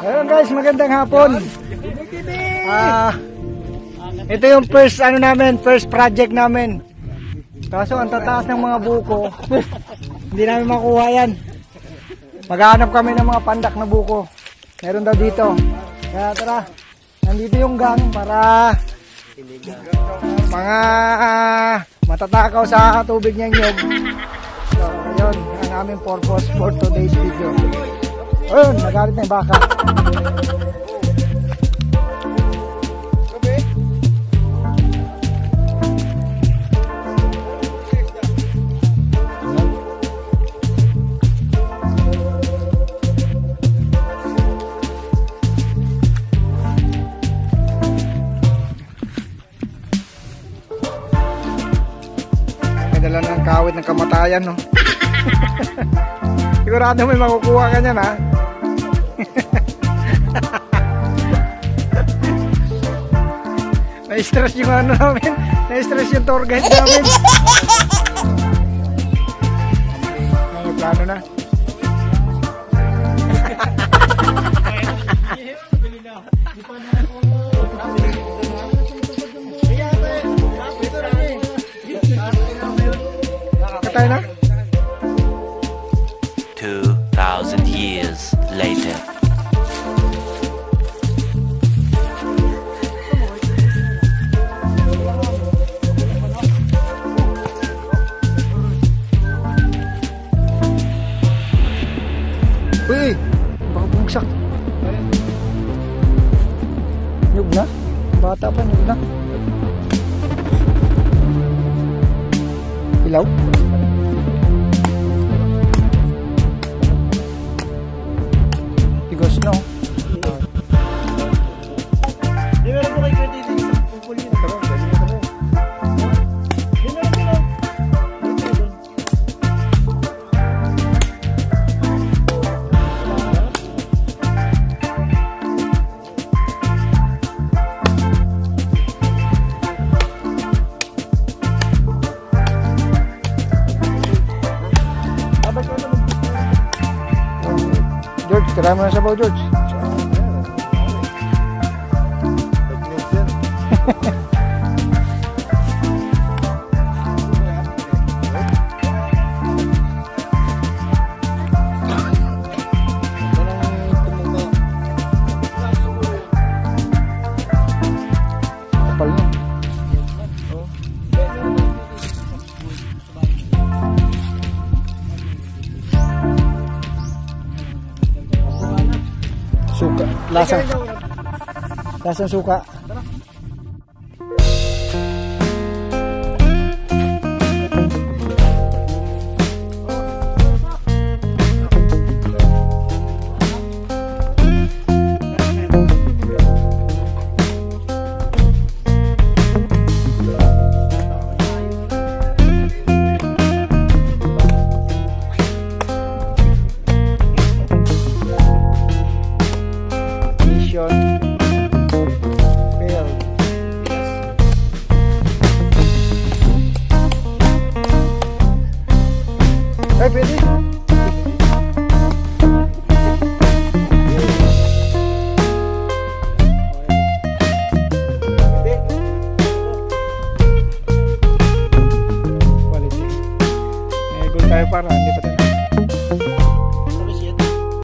Ayun guys, magandang hapon. Ito yung first first project namin. Kaso ang tataas ng mga buko. Hindi namin makuha yan. Maghahanap kami ng mga pandak na buko. Meron daw dito. Kaya tara, nandito yung gang para mga matatakaw sa tubig niyang nyog. So, yun ang aming purpose for today's video. Ayun, nagalit na yung baka. Dala ng kawit ng kamatayan, no? Sigurado may makukuha ka niyan, ha? Na-stress yung namin. Na-stress yung tour guide namin. May plano na. Tayo na? 2,000 years later. Uy! Baka bumagsak. Nyug na? Bata pa, nyug na. Ilaw? Tigos, no? Di meron po kayo dito sa pupuli na ito. Di meron po na. George, tira mo na sabaw, George. Kapal niya. Suka, lasang suka. Ay, pwede. Quality. May goal tayo para hindi pa tayo.